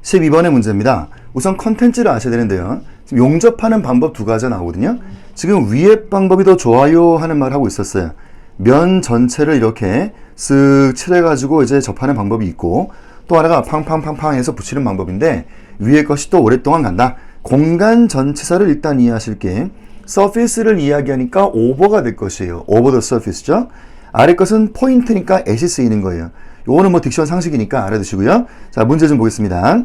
12번의 문제입니다. 우선 컨텐츠를 아셔야 되는데요. 지금 용접하는 방법 두 가지가 나오거든요. 지금 위에 방법이 더 좋아요 하는 말 하고 있었어요. 면 전체를 이렇게 쓱 칠해가지고 이제 접하는 방법이 있고, 또 하나가 팡팡팡팡 해서 붙이는 방법인데, 위에 것이 또 오랫동안 간다. 공간 전체사를 일단 이해하실게. surface를 이야기하니까 over가 될 것이에요. over the surface죠. 아래 것은 포인트니까 at이 쓰이는 거예요. 요거는 뭐 딕션 상식이니까 알아두시고요. 자, 문제 좀 보겠습니다.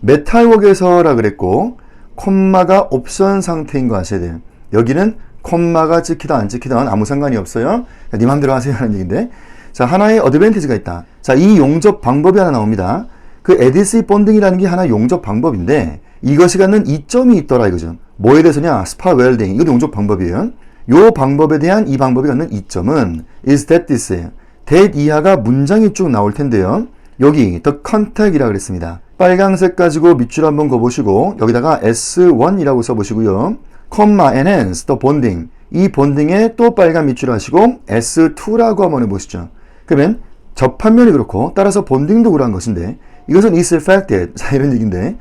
메탈웍에서라 그랬고, 콤마가 옵션 상태인 거 아셔야 돼요. 여기는 콤마가 찍히든 안 찍히든 아무 상관이 없어요. 네 맘대로 하세요 하는 얘기인데, 자, 하나의 어드밴티지가 있다. 자, 이 용접 방법이 하나 나옵니다. 그 에디시 본딩이라는 게 하나 용접 방법인데, 이것이 갖는 이점이 있더라 이거죠. 뭐에 대해서냐? 스파 웰딩. 이것도 용접 방법이에요. 요 방법에 대한 이 방법이 갖는 이점은 is that this예요. that 이하가 문장이 쭉 나올 텐데요. 여기 the contact이라 그랬습니다. 빨강색 가지고 밑줄 한번 그어보시고 여기다가 S1이라고 써보시고요. comma enhance the bonding. 이 본딩에 또 빨간 밑줄 하시고 S2라고 한번 해보시죠. 그러면 접합면이 그렇고 따라서 본딩도 그러한 것인데 이것은 is affected. 자, 이런 얘기인데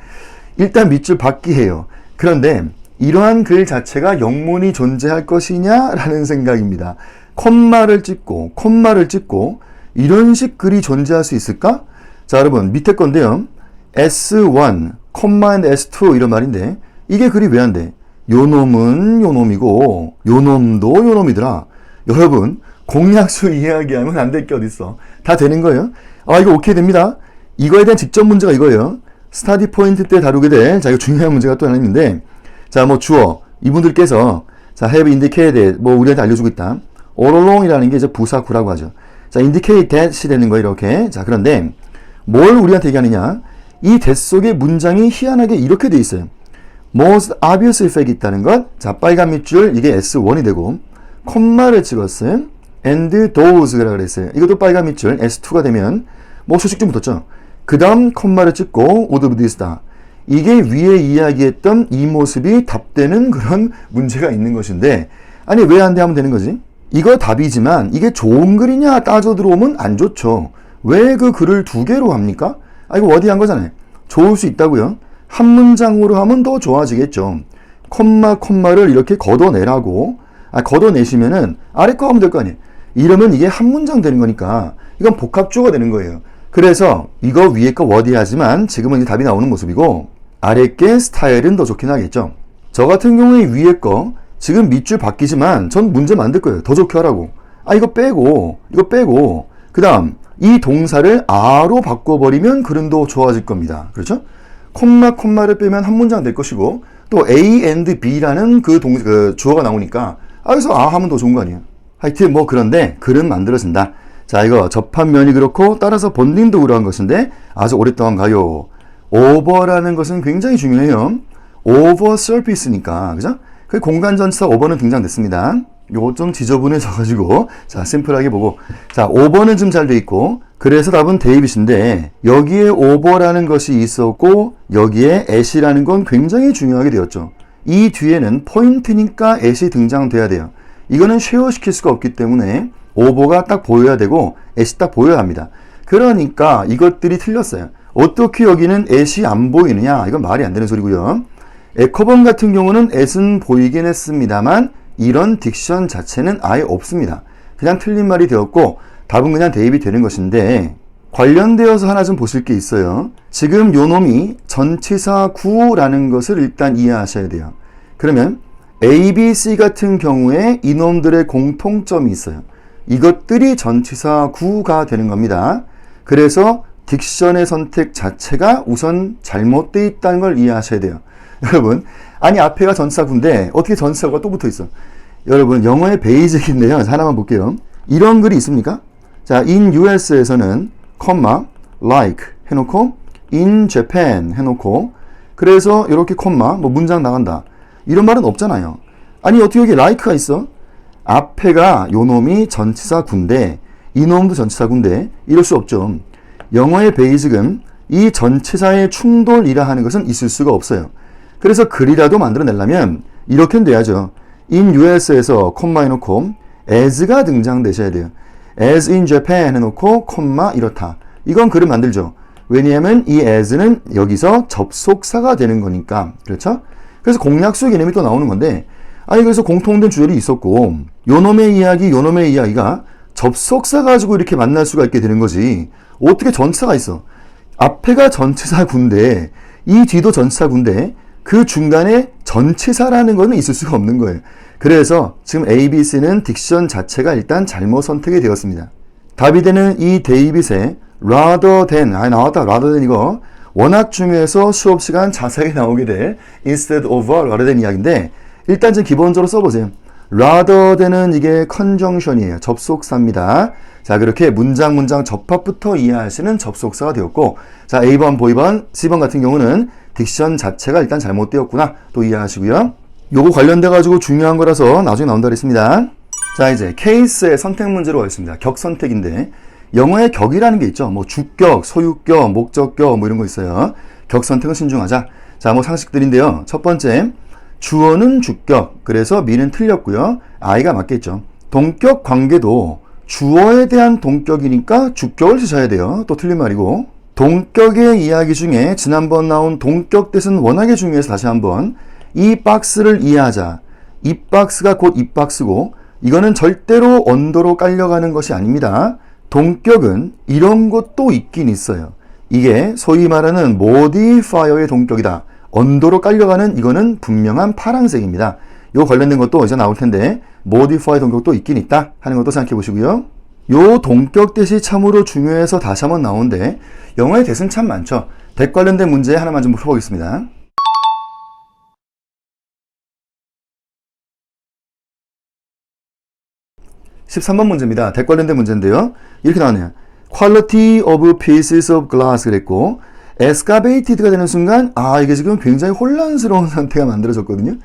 일단 밑줄 받기 해요. 그런데 이러한 글 자체가 영문이 존재할 것이냐라는 생각입니다. 콤마를 찍고 이런 식 글이 존재할 수 있을까? 자, 여러분 밑에 건데요. S1, 콤마 and S2 이런 말인데 이게 글이 왜 안 돼? 요놈은 요놈이고 요놈도 요놈이더라. 여러분 공약수 이야기하면 안 될 게 어딨어. 다 되는 거예요. 아, 이거 오케이 됩니다. 이거에 대한 직접 문제가 이거예요. 스타디 포인트 때 다루게 될, 자, 이거 중요한 문제가 또 하나 있는데, 자, 뭐 주어, 이분들께서, 자, have indicated, 뭐 우리한테 알려주고 있다. all along이라는 게 이제 부사구라고 하죠. 자, indicate that이 되는 거 이렇게. 자, 그런데 뭘 우리한테 얘기하느냐? 이 that 속에 문장이 희한하게 이렇게 돼 있어요. most obvious effect이 있다는 것. 자, 빨간 밑줄, 이게 S1이 되고, 콤마를 찍었어요. and those라고 그랬어요. 이것도 빨간 밑줄, S2가 되면, 뭐 소식 좀 붙었죠. 그 다음 콤마를 찍고 would be this다. 이게 위에 이야기했던 이 모습이 답되는 그런 문제가 있는 것인데, 아니 왜 안 돼 하면 되는 거지? 이거 답이지만 이게 좋은 글이냐 따져 들어오면 안 좋죠. 왜 그 글을 두 개로 합니까? 아, 이거 워딩한 거잖아요. 좋을 수 있다고요. 한 문장으로 하면 더 좋아지겠죠. 콤마를 이렇게 걷어내라고. 아, 걷어내시면은 아래 거 하면 될 거 아니에요. 이러면 이게 한 문장 되는 거니까 이건 복합주어가 되는 거예요. 그래서 이거 위에 거 워디하지만 지금은 이제 답이 나오는 모습이고 아래 게 스타일은 더 좋긴 하겠죠. 저 같은 경우에 위에 거 지금 밑줄 바뀌지만 전 문제 만들 거예요. 더 좋게 하라고. 아, 이거 빼고 그 다음 이 동사를 a로 바꿔버리면 글은 더 좋아질 겁니다. 그렇죠? 콤마를 빼면 한 문장 될 것이고 또 A and B라는 그 주어가 나오니까 여기서 하면 더 좋은 거 아니에요. 하여튼 뭐 그런데 글은 만들어진다. 자, 이거 접합면이 그렇고 따라서 본딩도 그러한 것인데 아주 오랫동안 가요. over라는 것은 굉장히 중요해요. over surface니까, 그죠? 그 공간 전치사 over는 등장됐습니다. 요거 좀 지저분해져가지고 자, 심플하게 보고 자, over는 좀 잘 돼 있고 그래서 답은 데이빗인데 여기에 over라는 것이 있었고 여기에 at이라는 건 굉장히 중요하게 되었죠. 이 뒤에는 포인트니까 at이 등장돼야 돼요. 이거는 쉐어시킬 수가 없기 때문에 over가 딱 보여야 되고 at이 딱 보여야 합니다. 그러니까 이것들이 틀렸어요. 어떻게 여기는 at이 안 보이느냐? 이건 말이 안 되는 소리고요. 에커번 같은 경우는 at은 보이긴 했습니다만 이런 딕션 자체는 아예 없습니다. 그냥 틀린 말이 되었고 답은 그냥 대입이 되는 것인데 관련되어서 하나 좀 보실 게 있어요. 지금 요 놈이 전치사 구라는 것을 일단 이해하셔야 돼요. 그러면 A, B, C 같은 경우에 이놈들의 공통점이 있어요. 이것들이 전치사 구가 되는 겁니다. 그래서 딕션의 선택 자체가 우선 잘못되어 있다는 걸 이해하셔야 돼요. 여러분, 아니 앞에가 전치사 구인데 어떻게 전치사가 또 붙어 있어? 여러분, 영어의 베이직인데요. 하나만 볼게요. 이런 글이 있습니까? 자, in US에서는 콤마 like 해놓고 in Japan 해놓고 그래서 이렇게 콤마 뭐 문장 나간다. 이런 말은 없잖아요. 아니 어떻게 여기 like가 있어? 앞에가 요놈이 전치사 구인데 이놈도 전치사 구인데 이럴 수 없죠. 영어의 베이직은 이 전치사의 충돌이라 하는 것은 있을 수가 없어요. 그래서 글이라도 만들어내려면 이렇게 돼야죠. in US에서 콤마 해놓고 as가 등장되셔야 돼요. as in Japan 해놓고 콤마 이렇다. 이건 글을 만들죠. 왜냐하면 이 as는 여기서 접속사가 되는 거니까. 그렇죠? 그래서 공약수 개념이 또 나오는 건데, 아니 그래서 공통된 주절이 있었고 요놈의 이야기가 접속사 가지고 이렇게 만날 수가 있게 되는 거지. 어떻게 전치사가 있어? 앞에가 전치사군데 이 뒤도 전치사군데 그 중간에 전치사라는 거는 있을 수가 없는 거예요. 그래서 지금 A, B, C는 딕션 자체가 일단 잘못 선택이 되었습니다. 답이 되는 이 데이빗의 rather than, 나왔다. rather than 이거 워낙 중요해서 수업 시간 자세하게 나오게 될 instead of rather than 이야기인데 일단 좀 기본적으로 써보세요. rather than은 이게 conjunction이에요. 접속사입니다. 자, 그렇게 문장 접합부터 이해하시는 접속사가 되었고, 자, A번, B번, C번 같은 경우는 딕션 자체가 일단 잘못되었구나. 또 이해하시고요. 요거 관련돼가지고 중요한 거라서 나중에 나온다 그랬습니다. 자, 이제 케이스의 선택 문제로 가겠습니다. 격 선택인데, 영어에 격이라는 게 있죠. 뭐 주격, 소유격, 목적격 뭐 이런 거 있어요. 격 선택은 신중하자. 자, 뭐 상식들인데요. 첫 번째, 주어는 주격, 그래서 미는 틀렸고요. I가 맞겠죠. 동격 관계도 주어에 대한 동격이니까 주격을 쓰셔야 돼요. 또 틀린 말이고. 동격의 이야기 중에 지난번 나온 동격 뜻은 워낙에 중요해서 다시 한번 이 박스를 이해하자. 이 박스가 곧 이 박스고 이거는 절대로 언더로 깔려가는 것이 아닙니다. 동격은 이런 것도 있긴 있어요. 이게 소위 말하는 modifier의 동격이다. 언더로 깔려가는 이거는 분명한 파란색입니다. 요 관련된 것도 이제 나올 텐데 modify 동격도 있긴 있다 하는 것도 생각해 보시고요. 요 동격 뜻이 참으로 중요해서 다시 한번 나오는데 영어의 대은 참 많죠. 대 관련된 문제 하나만 좀 풀어보겠습니다. (13번) 문제입니다. 대 관련된 문제인데요. 이렇게 나오네요. quality of pieces of glass 그랬고 에스카베이티드가 되는 순간 이게 지금 굉장히 혼란스러운 상태가 만들어졌거든요.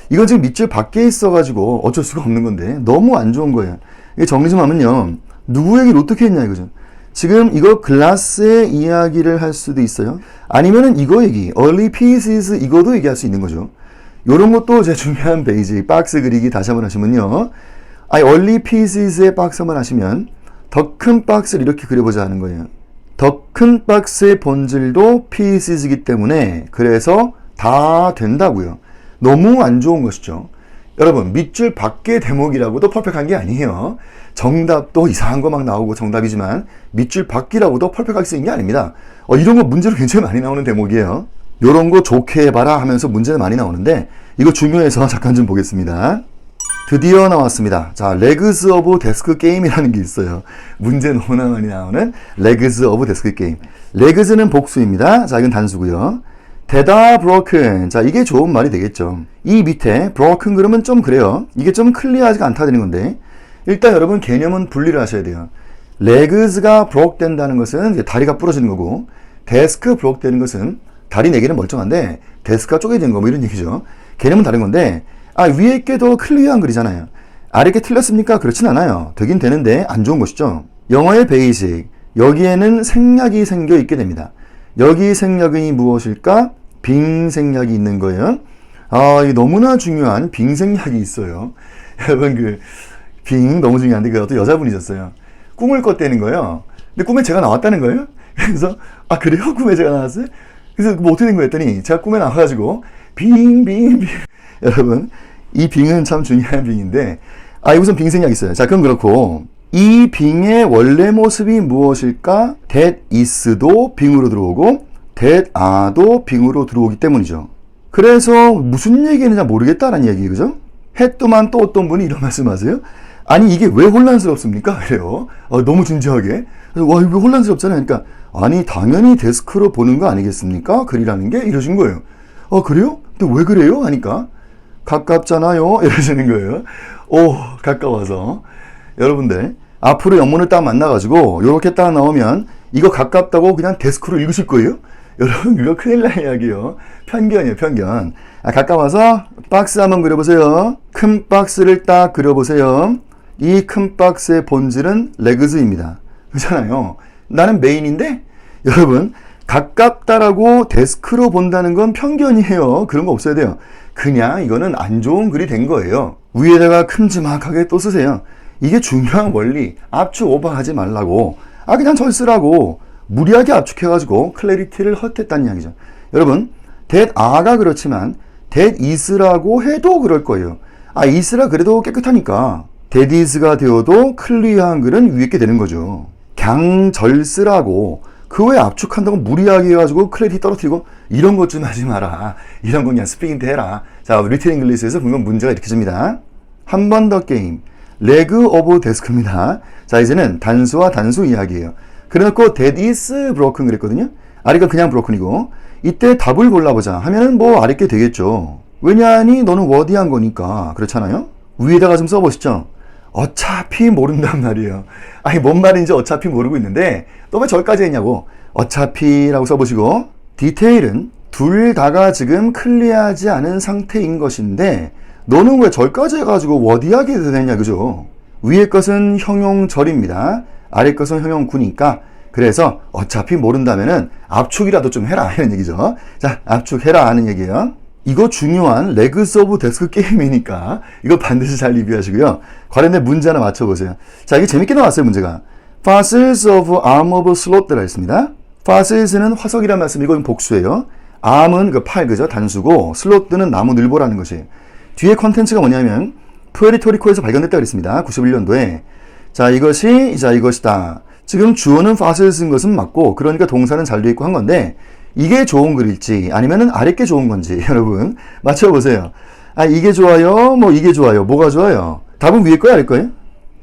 이건 지금 밑줄 밖에 있어가지고 어쩔 수가 없는 건데 너무 안 좋은 거예요. 이게 정리 좀 하면요. 누구 얘기를 어떻게 했냐 이거죠. 지금 이거 글라스의 이야기를 할 수도 있어요. 아니면은 이거 얘기, early pieces 이거도 얘기할 수 있는 거죠. 요런 것도 제 중요한 베이직, 박스 그리기 다시 한번 하시면요. early pieces의 박스 한번 하시면 더 큰 박스를 이렇게 그려보자 하는 거예요. 더 큰 박스의 본질도 pieces이기 때문에 그래서 다 된다고요. 너무 안 좋은 것이죠. 여러분 밑줄 밖의 대목이라고도 퍼펙트한 게 아니에요. 정답도 이상한 거 막 나오고 정답이지만 밑줄 밖이라고도 퍼펙트하게 쓰인 게 아닙니다. 이런 거 문제로 굉장히 많이 나오는 대목이에요. 이런 거 좋게 해봐라 하면서 문제는 많이 나오는데 이거 중요해서 잠깐 좀 보겠습니다. 드디어 나왔습니다. 자, Legs of Desk Game이라는 게 있어요. 문제 너무나 많이 나오는 Legs of Desk Game. Legs는 복수입니다. 자, 이건 단수고요. 되다 broken. 자, 이게 좋은 말이 되겠죠. 이 밑에 broken 그러면 좀 그래요. 이게 좀 클리어하지가 않다 되는 건데 일단 여러분 개념은 분리를 하셔야 돼요. legs가 broke 된다는 것은 다리가 부러지는 거고 desk broke 되는 것은 다리 4개는 멀쩡한데 데스크가 쪼개진 거 뭐 이런 얘기죠. 개념은 다른 건데 위에 게 더 클리어한 글이잖아요. 아래 게 틀렸습니까? 그렇진 않아요. 되긴 되는데 안 좋은 것이죠. 영어의 베이직. 여기에는 생략이 생겨 있게 됩니다. 여기 생략이 무엇일까? 빙생략이 있는 거예요. 이게 너무나 중요한 빙생략이 있어요. 여러분 빙 너무 중요한데 어떤 여자분이셨어요. 꿈을 꿨다는 거예요. 근데 꿈에 제가 나왔다는 거예요. 그래서 그래요? 꿈에 제가 나왔어요? 그래서 뭐 어떻게 된 거예요? 했더니 제가 꿈에 나와가지고 빙 여러분 이 빙은 참 중요한 빙인데 우선 빙생략이 있어요. 자, 그럼 그렇고 이 빙의 원래 모습이 무엇일까? that is도 빙으로 들어오고 that are도 빙으로 들어오기 때문이죠. 그래서 무슨 얘기했는지 모르겠다라는 얘기, 그죠? 했더만 또 어떤 분이 이런 말씀하세요. 아니 이게 왜 혼란스럽습니까? 그래요. 너무 진지하게. 그래서 와 이거 혼란스럽잖아요. 그러니까 아니 당연히 데스크로 보는 거 아니겠습니까? 글이라는 게 이러신 거예요. 그래요? 근데 왜 그래요? 하니까 가깝잖아요. 이러시는 거예요. 가까워서. 여러분들 앞으로 영문을 딱 만나가지고 이렇게 딱 나오면 이거 가깝다고 그냥 데스크로 읽으실 거예요? 여러분 이거 큰일 날 이야기예요. 편견이에요, 편견. 가까워서 박스 한번 그려보세요. 큰 박스를 딱 그려보세요. 이 큰 박스의 본질은 레그즈입니다. 그렇잖아요. 나는 메인인데 여러분 가깝다라고 데스크로 본다는 건 편견이에요. 그런 거 없어야 돼요. 그냥 이거는 안 좋은 글이 된 거예요. 위에다가 큼지막하게 또 쓰세요. 이게 중요한 원리. 압축 오버하지 말라고. 그냥 절 쓰라고. 무리하게 압축해가지고 클래리티를 헛했다는 이야기죠. 여러분, that are가 그렇지만 that is라고 해도 그럴 거예요. is라 그래도 깨끗하니까 that is가 되어도 클리어한 글은 위에 게 되는 거죠. 강절쓰라고 그 외에 압축한다고 무리하게 해가지고 클래리티 떨어뜨리고 이런 것 좀 하지 마라. 이런 거 그냥 스피킹 때 해라. 자, 리틀 잉글리시에서 보면 문제가 이렇게 줍니다. 한 번 더 게임. 레그 오브 데스크입니다. 자, 이제는 단수와 단수 이야기예요. 그래놓고 that is broken 그랬거든요. 아래가 그냥 broken이고 이때 답을 골라보자 하면은 뭐 아래 게 되겠죠. 왜냐하니 너는 워디한 거니까. 그렇잖아요. 위에다가 좀 써보시죠. 어차피 모른단 말이에요. 아니 뭔 말인지 어차피 모르고 있는데 또 왜 저기까지 했냐고. 어차피라고 써보시고 디테일은 둘 다가 지금 클리어하지 않은 상태인 것인데 너는 왜 절까지 해가지고 워디하게 되느냐 그죠. 위에 것은 형용절입니다. 아래 것은 형용구니까 그래서 어차피 모른다면은 압축이라도 좀 해라 이런 얘기죠. 자, 압축해라 하는 얘기예요. 이거 중요한 레그스 오브 데스크 게임이니까 이거 반드시 잘 리뷰하시고요. 관련된 문제 하나 맞춰보세요. 자, 이게 재밌게 나왔어요. 문제가 Fossils of Arm of Sloth라 했습니다. Fossils는 화석이라는 말씀, 이건 복수예요. Arm은 그 팔, 그죠? 단수고 Sloth는 나무 늘보라는 것이에요. 뒤에 컨텐츠가 뭐냐면 푸에르토리코에서 발견됐다 그랬습니다. 91년도에. 자, 이것이다. 지금 주어는 Fossils인 것은 맞고 그러니까 동사는 잘 돼 있고 한 건데 이게 좋은 글일지 아니면은 아래 게 좋은 건지 여러분 맞춰보세요. 이게 좋아요? 뭐 이게 좋아요? 뭐가 좋아요? 답은 위에 거야 아래 거예요?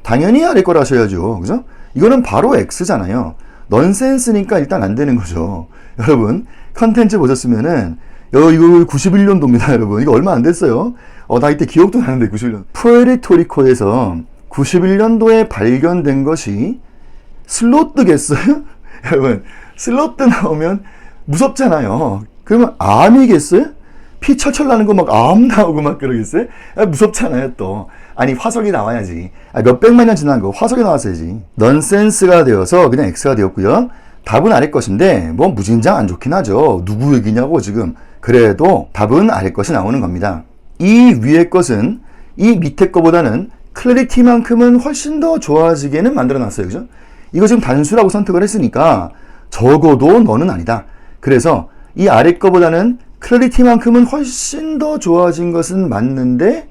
당연히 아래 거라 하셔야죠. 그죠? 이거는 바로 X잖아요. 넌센스니까 일단 안 되는 거죠. 여러분 컨텐츠 보셨으면은 이거 91년도입니다. 여러분 이거 얼마 안 됐어요. 나 이때 기억도 나는데 91년. 푸에르토리코에서 91년도에 발견된 것이 슬로트겠어요? 여러분 슬로트 나오면 무섭잖아요. 그러면 암이겠어요? 피 철철 나는 거 막 암 나오고 막 그러겠어요? 무섭잖아요 또. 아니 화석이 나와야지. 몇백만 년 지난 거 화석이 나왔어야지. 넌센스가 되어서 그냥 X가 되었고요. 답은 아래 것인데 뭐 무진장 안 좋긴 하죠. 누구 얘기냐고 지금. 그래도 답은 아래 것이 나오는 겁니다. 이 위에 것은 이 밑에 거보다는 클래리티만큼은 훨씬 더 좋아지게는 만들어놨어요. 그죠? 이거 지금 단수라고 선택을 했으니까 적어도 너는 아니다. 그래서 이 아래 거보다는 클래리티만큼은 훨씬 더 좋아진 것은 맞는데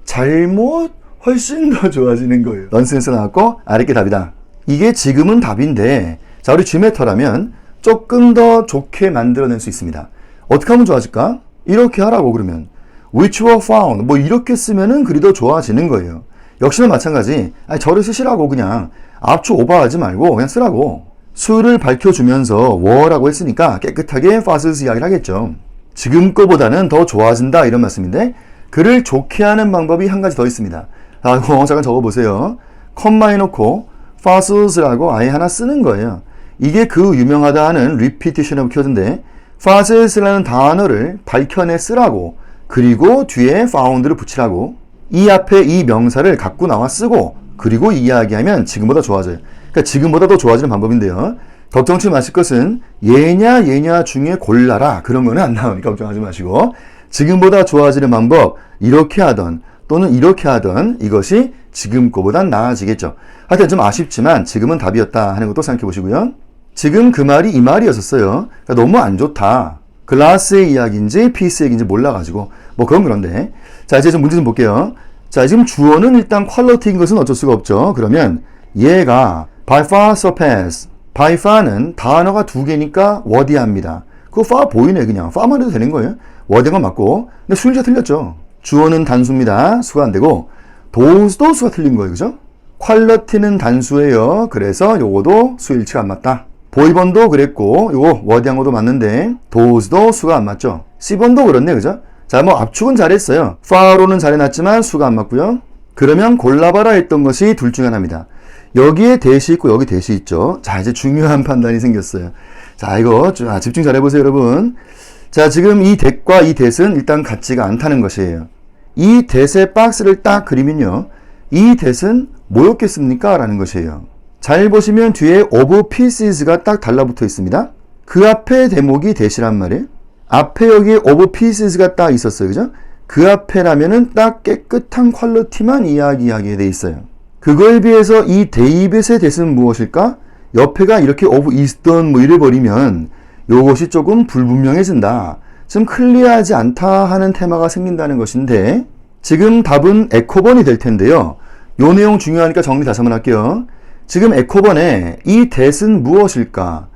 잘못 훨씬 더 좋아지는 거예요. 넌센스 나왔고 아래 게 답이다. 이게 지금은 답인데 자 우리 G매터라면 조금 더 좋게 만들어낼 수 있습니다. 어떻게 하면 좋아질까? 이렇게 하라고 그러면 which were found 뭐 이렇게 쓰면은 글이 더 좋아지는 거예요. 역시나 마찬가지. 저를 쓰시라고 그냥 압축 오버하지 말고 그냥 쓰라고. 수를 밝혀주면서 were라고 했으니까 깨끗하게 fossils 이야기를 하겠죠. 지금 거보다는 더 좋아진다 이런 말씀인데 글을 좋게 하는 방법이 한 가지 더 있습니다. 이거 잠깐 적어보세요. 컴마 해놓고 fossils라고 아예 하나 쓰는 거예요. 이게 그 유명하다 하는 repetition하고 키워드인데 fossils라는 단어를 밝혀내 쓰라고 그리고 뒤에 found를 붙이라고 이 앞에 이 명사를 갖고 나와 쓰고 그리고 이야기하면 지금보다 좋아져요. 그러니까 지금보다 더 좋아지는 방법인데요. 걱정치 마실 것은 얘냐 중에 골라라 그런 거는 안 나오니까 걱정하지 마시고 지금보다 좋아지는 방법 이렇게 하던 또는 이렇게 하던 이것이 지금 거보단 나아지겠죠. 하여튼 좀 아쉽지만 지금은 답이었다 하는 것도 생각해 보시고요. 지금 그 말이 이 말이었었어요. 그러니까 너무 안 좋다. 글라스의 이야기인지 피스의 얘기인지 몰라가지고 뭐 그건 그런데 자 이제 좀 문제 좀 볼게요. 자 지금 주어는 일단 퀄리티인 것은 어쩔 수가 없죠. 그러면 얘가 by far surpass by far는 단어가 두 개니까 워디합니다. 그거 far 보이네 그냥 far만 해도 되는 거예요. 워딩은 맞고 근데 수일치가 틀렸죠. 주어는 단수입니다. 수가 안 되고 does도 수가 틀린 거예요. 그죠? 퀄리티는 단수예요. 그래서 요거도 수일치가 안 맞다. 보이번도 그랬고 요거 워딩한 것도 맞는데 does도 수가 안 맞죠. C번도 그렇네. 그죠? 자, 뭐 압축은 잘했어요. far로는 잘해놨지만 수가 안 맞고요. 그러면 골라봐라 했던 것이 둘 중에 하나입니다. 여기에 대시 있고 여기 대시 있죠. 자, 이제 중요한 판단이 생겼어요. 자, 이거 집중 잘 해보세요, 여러분. 자, 지금 이 that과 이 that은 일단 같지가 않다는 것이에요. 이 that의 박스를 딱 그리면요. 이 that은 뭐였겠습니까? 라는 것이에요. 잘 보시면 뒤에 of pieces가 딱 달라붙어 있습니다. 그 앞에 대목이 that이란 말이에요. 앞에 여기에 of pieces가 딱 있었어요. 그죠? 그 앞에라면은 딱 깨끗한 퀄리티만 이야기하게 돼 있어요. 그거에 비해서 이 데이빗의 that은 무엇일까? 옆에가 이렇게 of 있던 뭐 이래 버리면 요것이 조금 불분명해진다. 좀 클리어하지 않다 하는 테마가 생긴다는 것인데 지금 답은 에코번이 될 텐데요. 요 내용 중요하니까 정리 다시 한번 할게요. 지금 에코번에 이 that은 무엇일까?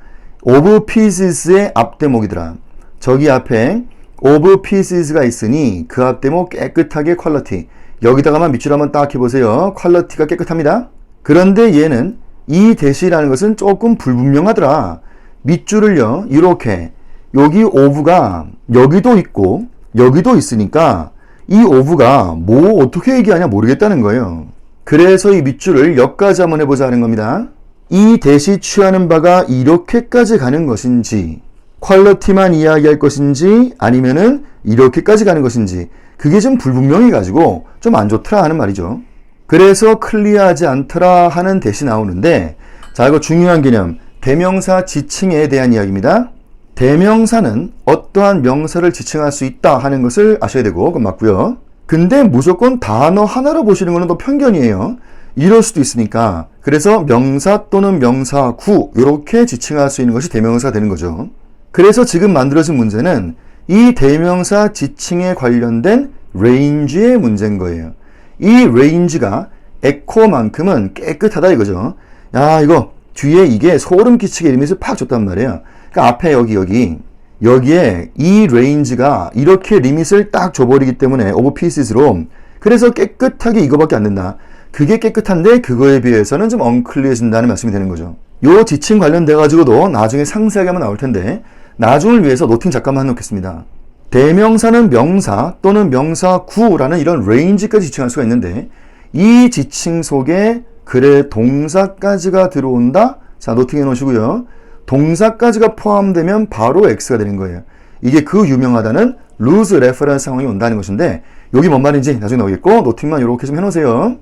of pieces의 앞대목이더라. 저기 앞에 of pieces가 있으니 그 앞대목 깨끗하게 퀄리티. 여기다가만 밑줄 한번 딱 해보세요. 퀄리티가 깨끗합니다. 그런데 얘는 이 that이라는 것은 조금 불분명하더라. 밑줄을요, 이렇게 여기 of가 여기도 있고 여기도 있으니까 이 of가 뭐 어떻게 얘기하냐 모르겠다는 거예요. 그래서 이 밑줄을 여기까지 한번 해보자 하는 겁니다. 이 that이 취하는 바가 이렇게까지 가는 것인지 퀄리티만 이야기할 것인지 아니면은 이렇게까지 가는 것인지 그게 좀 불분명해 가지고 좀 안 좋더라 하는 말이죠. 그래서 클리어하지 않더라 하는 that이 나오는데 자, 이거 중요한 개념 대명사 지칭에 대한 이야기입니다. 대명사는 어떠한 명사를 지칭할 수 있다 하는 것을 아셔야 되고 그건 맞고요. 근데 무조건 단어 하나로 보시는 것은 또 편견이에요. 이럴 수도 있으니까 그래서 명사 또는 명사구 이렇게 지칭할 수 있는 것이 대명사가 되는 거죠. 그래서 지금 만들어진 문제는 이 대명사 지칭에 관련된 range의 문제인 거예요. 이 range가 echo만큼은 깨끗하다 이거죠. 야, 이거 뒤에 이게 소름 끼치게 리밋을 팍 줬단 말이에요. 그러니까 앞에 여기에 이 range가 이렇게 리밋을 딱 줘버리기 때문에 over pieces로 그래서 깨끗하게 이거밖에 안 된다. 그게 깨끗한데 그거에 비해서는 좀 unclear해진다는 말씀이 되는 거죠. 요 지칭 관련돼 가지고도 나중에 상세하게 한번 나올 텐데 나중을 위해서 노팅 잠깐만 해놓겠습니다. 대명사는 명사 또는 명사구라는 이런 range까지 지칭할 수가 있는데 이 지칭 속에 그래 동사까지가 들어온다. 자, 노팅해 놓으시고요. 동사까지가 포함되면 바로 X가 되는 거예요. 이게 그 유명하다는 lose reference 상황이 온다는 것인데 여기 뭔 말인지 나중에 나오겠고 노팅만 이렇게 좀 해놓으세요.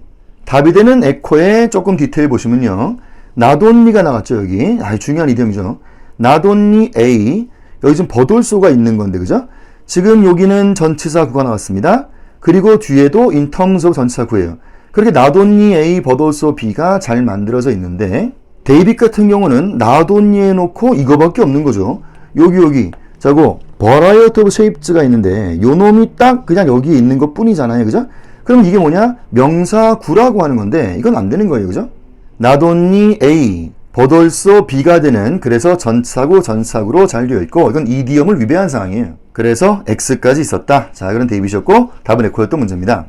답이 되는 에코에 조금 디테일 보시면요. not only가 나왔죠. 여기 중요한 이디엄이죠. not only A 여기 지금 버돌소가 있는 건데 그죠? 지금 여기는 전치사 구가 나왔습니다. 그리고 뒤에도 in terms of 전치사 구예요. 그렇게 not only A but also B가 잘 만들어져 있는데 데이빗 같은 경우는 not only 해놓고 이거밖에 없는 거죠. 여기 자고 variety of shapes가 있는데 요 놈이 딱 그냥 여기 있는 것 뿐이잖아요. 그죠? 그럼 이게 뭐냐? 명사구라고 하는 건데 이건 안 되는 거예요. 그죠? not only A but also B가 되는 그래서 전치사구 전치사구로 잘 되어 있고 이건 이디엄을 위배한 상황이에요. 그래서 X까지 있었다. 자, 그런 데이빗이었고 답은 에코였던 문제입니다.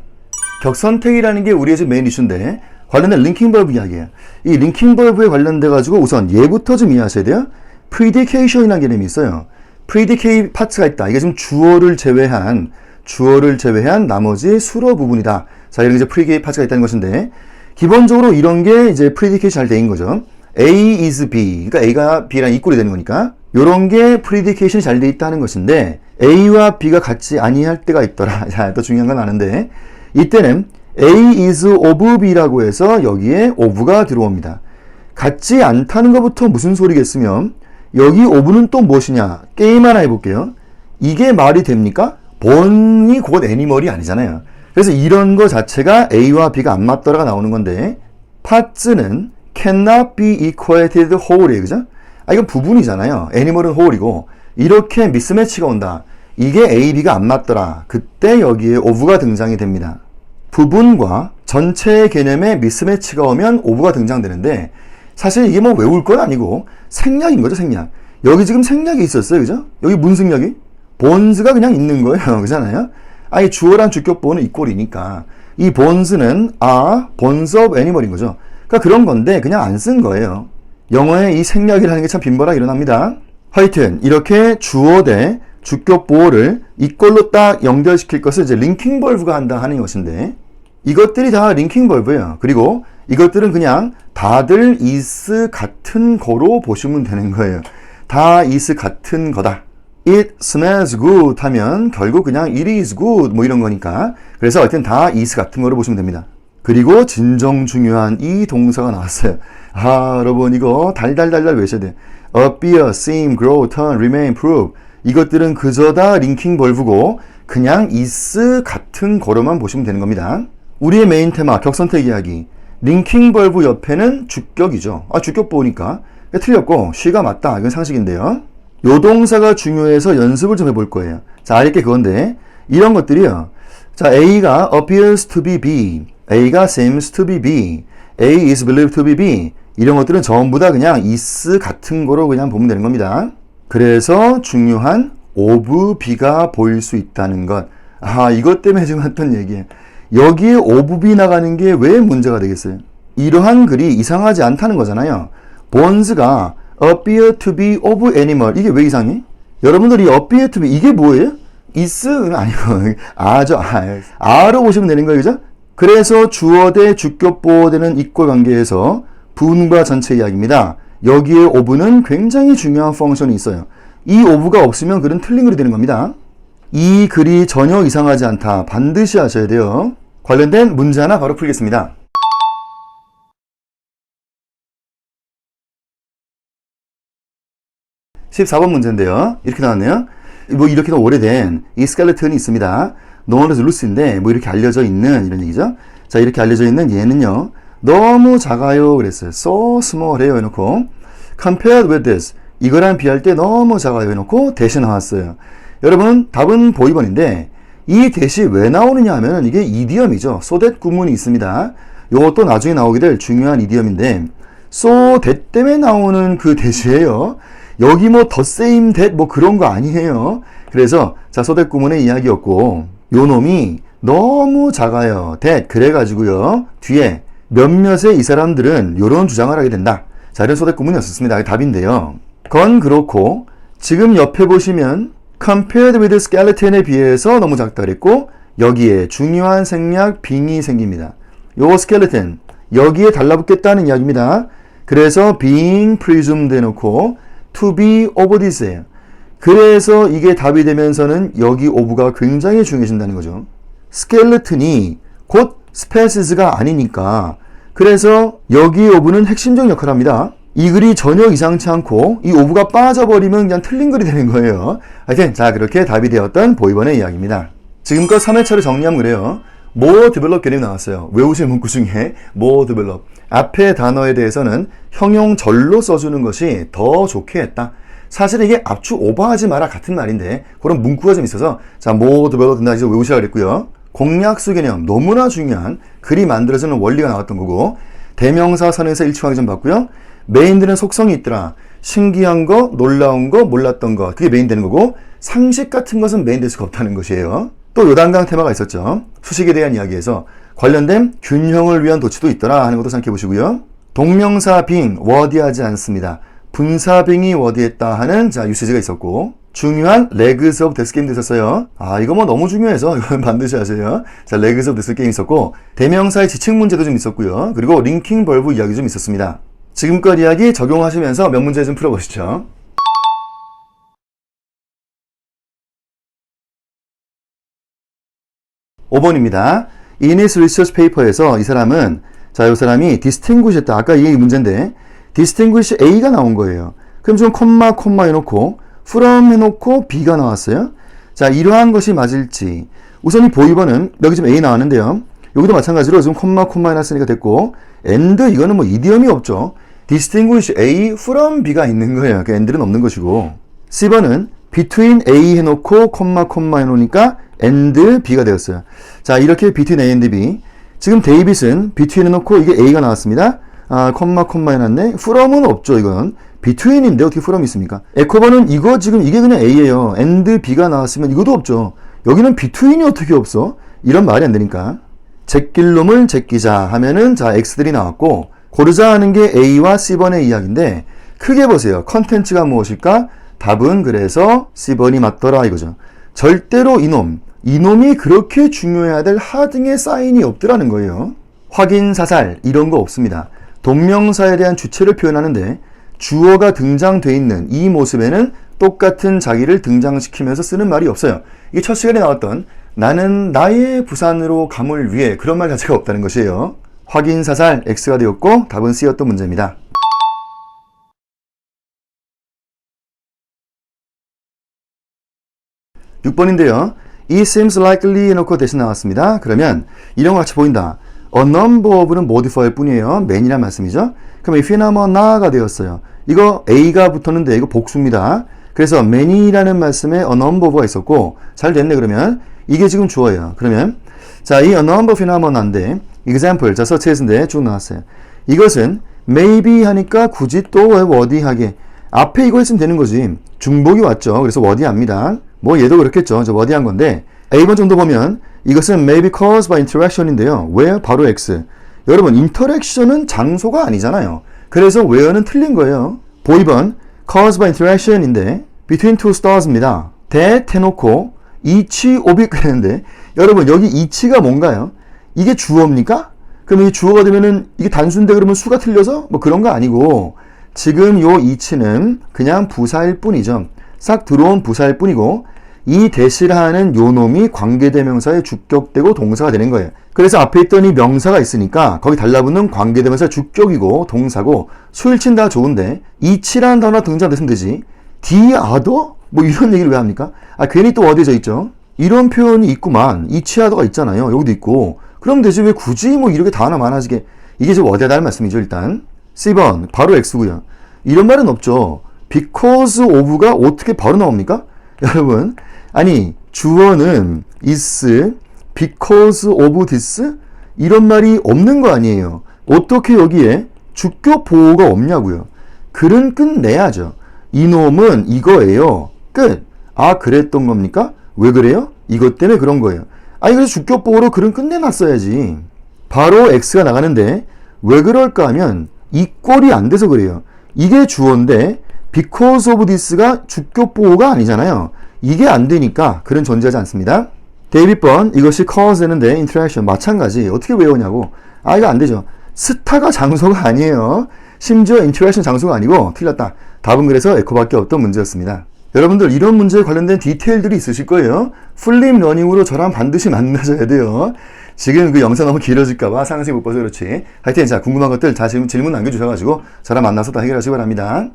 격선택이라는 게 우리의 지금 메인 이슈인데 관련된 링킹 벌브 이야기예요. 이 링킹 벌브에 관련돼 가지고 우선 얘부터 좀 이해하셔야 돼요. predication이라는 개념이 있어요. predicate 파트가 있다. 이게 지금 주어를 제외한 나머지 수로 부분이다. 자, 이런 이제 predicate 파트가 있다는 것인데 기본적으로 이런 게 이제 predicate 잘 된 거죠. A is B. 그러니까 A가 B랑 이꼴이 되는 거니까 요런 게 predication이 잘 돼 있다는 것인데 A와 B가 같지 아니할 때가 있더라. 자, 또 중요한 건 아는데 이때는 A is of B라고 해서 여기에 of가 들어옵니다. 같지 않다는 것부터 무슨 소리겠으면 여기 of는 또 무엇이냐? 게임 하나 해볼게요. 이게 말이 됩니까? 본이 곧 애니멀이 아니잖아요. 그래서 이런 거 자체가 A와 B가 안 맞더라가 나오는 건데 parts는 cannot be equated whole이에요. 그죠? 이건 부분이잖아요. 애니멀은 whole이고 이렇게 미스매치가 온다. 이게 A, B가 안 맞더라. 그때 여기에 of가 등장이 됩니다. 부분과 전체의 개념에 미스매치가 오면 of가 등장되는데 사실 이게 뭐 외울 건 아니고 생략인 거죠. 생략. 여기 지금 생략이 있었어요. 그죠? 여기 무슨 생략이? bonds가 그냥 있는 거예요. 그잖아요. 이 주어란 주격보호는 이꼴이니까 이 bonds는 bonds of animal인 거죠. 그러니까 그런 건데 그냥 안 쓴 거예요. 영어에 이 생략이라는 게 참 빈번하게 일어납니다. 하여튼 이렇게 주어 대 주격 보호를 이꼴로 딱 연결시킬 것을 이제 링킹 벌브가 한다 하는 것인데 이것들이 다 링킹 벌브예요. 그리고 이것들은 그냥 다들 is 같은 거로 보시면 되는 거예요. 다 is 같은 거다. It smells good 하면 결국 그냥 it is good 뭐 이런 거니까 그래서 하여튼 다 is 같은 거로 보시면 됩니다. 그리고 진정 중요한 이 동사가 나왔어요. 여러분 이거 달달달달 외셔야 돼요. appear, seem, grow, turn, remain, prove 이것들은 그저 다 링킹 벌브고 그냥 is 같은 거로만 보시면 되는 겁니다. 우리의 메인 테마 격선택 이야기 링킹 벌브 옆에는 주격이죠. 주격 보니까 틀렸고 she가 맞다. 이건 상식인데요. 요 동사가 중요해서 연습을 좀 해볼 거예요. 자, 알게 그건데 이런 것들이요. 자, A가 appears to be B, A가 seems to be B, A is believed to be B, 이런 것들은 전부 다 그냥 is 같은 거로 그냥 보면 되는 겁니다. 그래서 중요한 of B가 보일 수 있다는 것. 아, 이것 때문에 지금 했던 얘기예요. 여기에 of B 나가는 게 왜 문제가 되겠어요? 이러한 글이 이상하지 않다는 거잖아요. bonds가 appear to be of animal. 이게 왜 이상해? 여러분들이 appear to be 이게 뭐예요? is 아니고 아로 보시면 되는 거예요. 그죠? 그래서 주어 대 주격보어 되는 이꼴 관계에서 부분과 전체 이야기입니다. 여기에 of는 굉장히 중요한 펑션이 있어요. 이 of가 없으면 글은 틀린 글이 되는 겁니다. 이 글이 전혀 이상하지 않다. 반드시 하셔야 돼요. 관련된 문제 하나 바로 풀겠습니다. 14번 문제인데요. 이렇게 나왔네요. 뭐 이렇게 오래된 이 스켈레톤이 있습니다. known as Lucy인데 뭐 이렇게 알려져 있는 이런 얘기죠. 자, 이렇게 알려져 있는 얘는요. 너무 작아요 그랬어요. so small해요 해놓고 compared with this 이거랑 비할 때 너무 작아요 해놓고 대신 나왔어요. 여러분 답은 보이번인데 이 대시 왜 나오느냐 하면 이게 이디엄이죠. so that 구문이 있습니다. 요것도 나중에 나오게 될 중요한 이디엄인데 so that 때문에 나오는 그 대시예요. 여기 뭐 the same that 뭐 그런 거 아니에요. 그래서 자 so that 구문의 이야기였고 요 놈이 너무 작아요. that 그래가지고요. 뒤에 몇몇의 이 사람들은 요런 주장을 하게 된다. 자, 이런 so that 구문이었습니다. 답인데요. 건 그렇고 지금 옆에 보시면 compared with skeleton에 비해서 너무 작다 그랬고 여기에 중요한 생략 빙이 생깁니다. 요 skeleton 여기에 달라붙겠다는 이야기입니다. 그래서 being presumed 해놓고 to be of this예요. 그래서 이게 답이 되면서는 여기 of가 굉장히 중요해진다는 거죠. skeleton이 곧 spaces가 아니니까 그래서 여기 of는 핵심적 역할을 합니다. 이 글이 전혀 이상치 않고 이 of가 빠져버리면 그냥 틀린 글이 되는 거예요. 하여튼 자 그렇게 답이 되었던 보이번의 이야기입니다. 지금껏 3회차를 정리하면 그래요. more develop 개념이 나왔어요. 외우실 문구 중에 more develop 앞에 단어에 대해서는 형용절로 써주는 것이 더 좋게 했다. 사실 이게 압축 오버하지 마라 같은 말인데 그런 문구가 좀 있어서 자 more develop 된다 해서 외우시라 그랬고요. 공약수 개념 너무나 중요한 글이 만들어지는 원리가 나왔던 거고 대명사 선에서 일치하게 좀 봤고요. 메인되는 속성이 있더라. 신기한 거, 놀라운 거, 몰랐던 거 그게 메인 되는 거고 상식 같은 것은 메인 될 수가 없다는 것이에요. 또 요단강 테마가 있었죠. 수식에 대한 이야기에서 관련된 균형을 위한 도치도 있더라 하는 것도 생각해 보시고요. 동명사 빙 워디하지 않습니다. 분사 빙이 워디했다 하는 자 유세지가 있었고 중요한 legs of this game도 있었어요. 아 이거 뭐 너무 중요해서 이건 반드시 하세요. 자 legs of this game 있었고 대명사의 지칭 문제도 좀 있었고요. 그리고 링킹 벌브 이야기 좀 있었습니다. 지금껏 이야기 적용하시면서 몇 문제 좀 풀어보시죠. (5번입니다) In his research paper에서 이 사람은 자, 이 사람이 distinguish 했다. 아까 이 문제인데 distinguish A가 나온 거예요. 그럼 좀 콤마 해놓고 from 해놓고 B가 나왔어요. 자, 이러한 것이 맞을지 우선 이 보이번은 여기 지금 A 나왔는데요. 여기도 마찬가지로 지금 콤마 해놨으니까 됐고 and 이거는 뭐 이디엄이 없죠. distinguish A from B가 있는 거예요. 그 and는 없는 것이고 C번은 between A 해놓고 콤마 해놓으니까 and B가 되었어요. 자 이렇게 between A and B 지금 데이빗은 between 해놓고 이게 A가 나왔습니다. 아 콤마 해놨네. from은 없죠. 이건 between인데 어떻게 from이 있습니까? 에코버는 이거 지금 이게 그냥 A예요. and B가 나왔으면 이것도 없죠. 여기는 between이 어떻게 없어? 이런 말이 안 되니까 제낄 놈을 제끼자 하면은 자 X들이 나왔고 고르자 하는 게 A와 C번의 이야기인데 크게 보세요. 컨텐츠가 무엇일까? 답은 그래서 C번이 맞더라 이거죠. 절대로 이놈이 그렇게 중요해야 될 하등의 사인이 없더라는 거예요. 확인, 사살 이런 거 없습니다. 동명사에 대한 주체를 표현하는데 주어가 등장돼 있는 이 모습에는 똑같은 자기를 등장시키면서 쓰는 말이 없어요. 이게 첫 시간에 나왔던 나는 나의 부산으로 감을 위해 그런 말 자체가 없다는 것이에요. 확인, 사살 X가 되었고 답은 C였던 문제입니다. 6번인데요. It seems likely 해놓고 대신 나왔습니다. 그러면 이런 것 같이 보인다. a number of는 modifier 뿐이에요. many란 말씀이죠. 그럼 이 phenomena가 되었어요. 이거 A가 붙었는데 이거 복수입니다. 그래서 many라는 말씀에 a number of가 있었고 잘 됐네. 그러면 이게 지금 주어예요. 그러면 자, 이 a number phenomena인데 example, 자, such as인데 쭉 나왔어요. 이것은 maybe 하니까 굳이 또 왜 워디하게 앞에 이거 했으면 되는 거지. 중복이 왔죠. 그래서 워디합니다. 뭐 얘도 그렇겠죠. 저 워디한 건데 A번 정도 보면 이것은 may be caused by interaction인데요. where? 바로 X. 여러분 interaction은 장소가 아니잖아요. 그래서 where는 틀린 거예요. 보이번 caused by interaction인데 between two stars입니다. that 해놓고 each 오비 그랬는데 여러분 여기 each가 뭔가요? 이게 주어입니까? 그럼 이 주어가 되면은 이게 단수인데 그러면 수가 틀려서 뭐 그런 거 아니고 지금 요 each는 그냥 부사일 뿐이죠. 싹 들어온 부사일 뿐이고 이 대시라는 요 놈이 관계대명사에 주격되고 동사가 되는 거예요. 그래서 앞에 있던 이 명사가 있으니까 거기 달라붙는 관계대명사 주격이고 동사고 수일치는 다 좋은데 each라는 단어가 등장됐으면 되지. the other? 뭐 이런 얘기를 왜 합니까? 아 괜히 또 어디에 져 있죠? 이런 표현이 있구만. each other가 있잖아요. 여기도 있고. 그럼 되지 왜 굳이 뭐 이렇게 단어 많아지게. 이게 좀 어디다는 말씀이죠 일단. C번 바로 X고요. 이런 말은 없죠. because of가 어떻게 바로 나옵니까? 여러분 아니 주어는 is, because of this 이런 말이 없는 거 아니에요. 어떻게 여기에 주격 보호가 없냐고요. 글은 끝내야죠. 이놈은 이거예요. 끝. 아 그랬던 겁니까? 왜 그래요? 이것 때문에 그런 거예요. 아니 그래서 주격 보호로 글은 끝내놨어야지. 바로 X가 나가는데 왜 그럴까 하면 이 꼴이 안 돼서 그래요. 이게 주어인데 because of this가 주격 보호가 아니잖아요. 이게 안 되니까 글은 존재하지 않습니다. 데이빗번 이것이 cause 되는데 interaction 마찬가지. 어떻게 외우냐고. 아 이거 안 되죠. 스타가 장소가 아니에요. 심지어 interaction 장소가 아니고 틀렸다. 답은 그래서 에코밖에 없던 문제였습니다. 여러분들 이런 문제에 관련된 디테일들이 있으실 거예요. 풀림 러닝으로 저랑 반드시 만나셔야 돼요. 지금 그 영상 너무 길어질까봐 상세히 못 봐서 그렇지. 하여튼 자 궁금한 것들 다 지금 질문 남겨주셔가지고 저랑 만나서 다 해결하시기 바랍니다.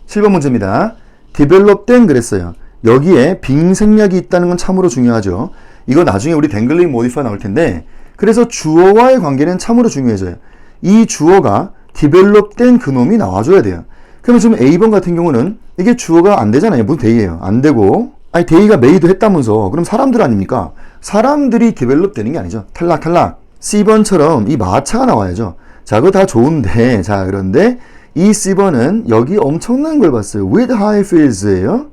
7번 문제입니다. develop된 그랬어요. 여기에 빙생략이 있다는 건 참으로 중요하죠. 이거 나중에 우리 댕글링 모디파이 나올 텐데 그래서 주어와의 관계는 참으로 중요해져요. 이 주어가 develop된 그놈이 나와줘야 돼요. 그러면 지금 A번 같은 경우는 이게 주어가 안 되잖아요. 무슨 데이예요. 안 되고 아니 데이가 메이드 했다면서 그럼 사람들 아닙니까? 사람들이 develop 되는 게 아니죠. 탈락. C번처럼 이 마차가 나와야죠. 자 그거 다 좋은데 자 그런데 이 C번은 여기 엄청난 걸 봤어요. with high fields예요.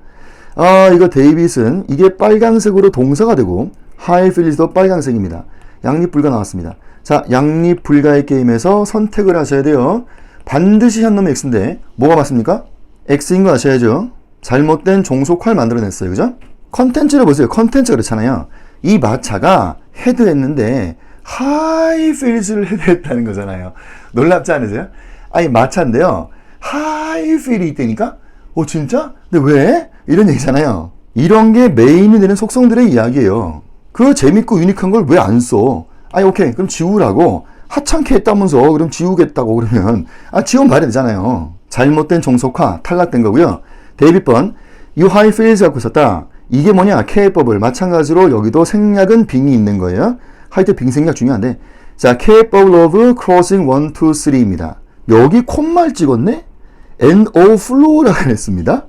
아 이거 데이빗은 이게 빨간색으로 동사가 되고 high fields도 빨간색입니다. 양립불가 나왔습니다. 자 양립불가의 게임에서 선택을 하셔야 돼요. 반드시 한 놈이 X인데 뭐가 맞습니까? X인 거 아셔야죠. 잘못된 종속화를 만들어냈어요. 그죠? 컨텐츠를 보세요. 컨텐츠 그렇잖아요. 이 마차가 헤드했는데 high fields를 헤드했다는 거잖아요. 놀랍지 않으세요? 아니 마차인데요. high field이 있다니까? 진짜? 근데 왜? 이런 얘기잖아요. 이런 게 메인이 되는 속성들의 이야기예요. 그 재밌고 유니크한 걸 왜 안 써? 아니 오케이 그럼 지우라고 하찮게 했다면서 그럼 지우겠다고 그러면 지우면 말이 되잖아요. 잘못된 종속화 탈락된 거고요. 데이빗번 이 high fields 갖고 있었다. 이게 뭐냐? K법을 마찬가지로 여기도 생략은 빙이 있는 거예요. 하여튼 빙 생략 중요한데 자 K법 of crossing 1, 2, 3입니다. 여기 콤말 찍었네? and overflow라고 했습니다.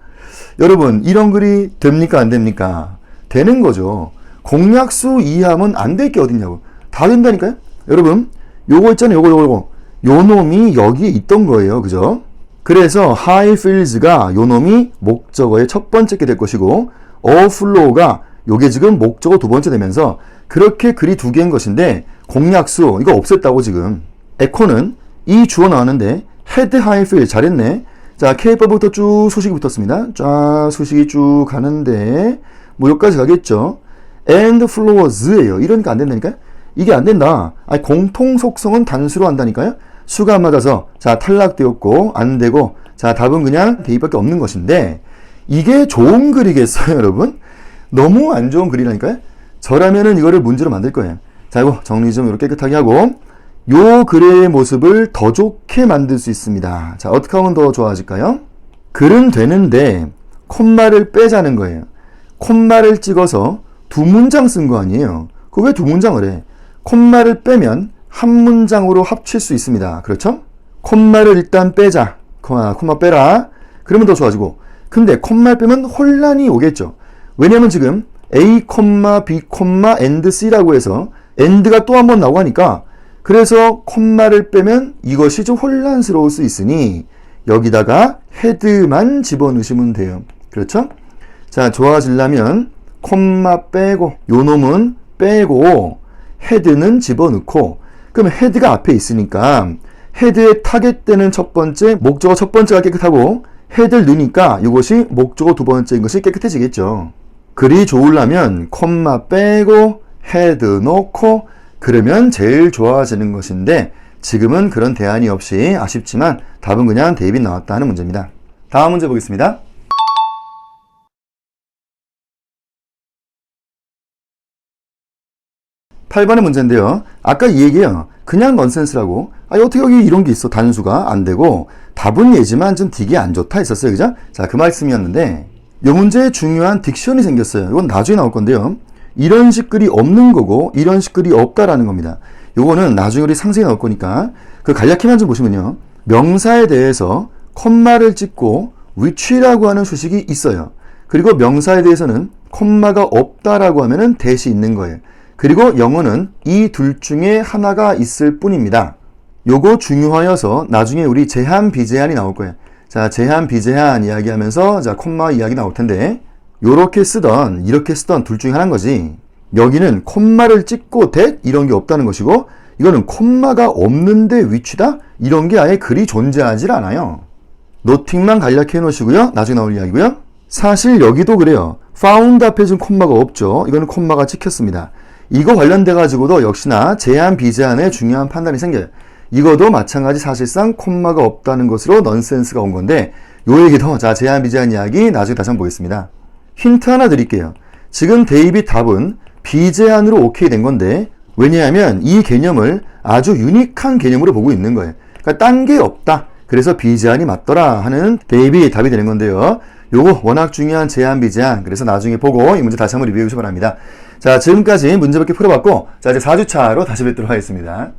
여러분 이런 글이 됩니까 안 됩니까? 되는 거죠. 공약수 이하면 안 될 게 어딨냐고. 다 된다니까요. 여러분 요거 있잖아요. 요거 요 놈이 여기에 있던 거예요. 그죠? 그래서 high fields가 요 놈이 목적어의 첫 번째 게 될 것이고 overflow가 요게 지금 목적어 두 번째 되면서 그렇게 글이 두 개인 것인데 공약수 이거 없앴다고 지금. 에코는 이 주어 나왔는데 head high field 잘했네. 자 K법부터 쭉 수식이 붙었습니다. 쫙 수식이 쭉 가는데 뭐 여기까지 가겠죠. and flowers예요. 이러니까 안 된다니까요. 이게 안 된다. 아니 공통 속성은 단수로 한다니까요. 수가 안 맞아서 자 탈락되었고 안 되고 자 답은 그냥 대입밖에 없는 것인데 이게 좋은 글이겠어요 여러분? 너무 안 좋은 글이라니까요. 저라면은 이거를 문제로 만들 거예요. 자 이거 정리 좀 이렇게 깨끗하게 하고 요 글의 모습을 더 좋게 만들 수 있습니다. 자 어떻게 하면 더 좋아질까요? 글은 되는데 콤마를 빼자는 거예요. 콤마를 찍어서 두 문장 쓴 거 아니에요. 그거 왜 두 문장을 해? 콤마를 빼면 한 문장으로 합칠 수 있습니다. 그렇죠? 콤마를 일단 빼자. 콤마 빼라. 그러면 더 좋아지고. 근데 콤마를 빼면 혼란이 오겠죠. 왜냐면 지금 A, B, and C라고 해서 and가 또 한 번 나오고 하니까 그래서 콤마를 빼면 이것이 좀 혼란스러울 수 있으니 여기다가 had만 집어넣으시면 돼요. 그렇죠? 자, 좋아지려면 콤마 빼고 요 놈은 빼고 had는 집어넣고 그럼 had가 앞에 있으니까 had에 타겟되는 첫 번째 목적어 첫 번째가 깨끗하고 had를 넣으니까 이것이 목적어 두 번째인 것이 깨끗해지겠죠. 글이 좋으려면 콤마 빼고 had 넣고 그러면 제일 좋아지는 것인데 지금은 그런 대안이 없이 아쉽지만 답은 그냥 데이빗 나왔다 하는 문제입니다. 다음 문제 보겠습니다. 8번의 문제인데요. 아까 이 얘기예요. 그냥 넌센스라고. 어떻게 여기 이런 게 있어. 단수가 안 되고 답은 예지만 좀 딕이 안 좋다 했었어요. 그죠? 자, 그 말씀이었는데 이 문제에 중요한 딕션이 생겼어요. 이건 나중에 나올 건데요. 이런 식 글이 없는 거고 이런 식 글이 없다라는 겁니다. 요거는 나중에 우리 상세히 나올 거니까 그 간략히만 좀 보시면요. 명사에 대해서 콤마를 찍고 which라고 하는 수식이 있어요. 그리고 명사에 대해서는 콤마가 없다라고 하면은 대시 있는 거예요. 그리고 영어는 이 둘 중에 하나가 있을 뿐입니다. 요거 중요하여서 나중에 우리 제한 비제한이 나올 거예요. 자, 제한 비제한 이야기하면서 자, 콤마 이야기 나올 텐데 요렇게 쓰던 이렇게 쓰던 둘 중에 하나인 거지. 여기는 콤마를 찍고 that 이런 게 없다는 것이고 이거는 콤마가 없는데 which다? 이런 게 아예 글이 존재하질 않아요. 노팅만 간략히 해놓으시고요. 나중에 나올 이야기고요. 사실 여기도 그래요. found 앞에 지금 콤마가 없죠. 이거는 콤마가 찍혔습니다. 이거 관련돼 가지고도 역시나 제한 비제한에 중요한 판단이 생겨요. 이거도 마찬가지 사실상 콤마가 없다는 것으로 넌센스가 온 건데 요 얘기도 자 제한 비제한 이야기 나중에 다시 한번 보겠습니다. 힌트 하나 드릴게요. 지금 데이빗 답은 비제한으로 오케이 된 건데 왜냐하면 이 개념을 아주 유니크한 개념으로 보고 있는 거예요. 그러니까 딴 게 없다. 그래서 비제한이 맞더라 하는 데이빗 답이 되는 건데요. 요거 워낙 중요한 제한 비제한 그래서 나중에 보고 이 문제 다시 한번 리뷰해 주시기 바랍니다. 자, 지금까지 문제 몇 개 풀어봤고 자 이제 4주차로 다시 뵙도록 하겠습니다.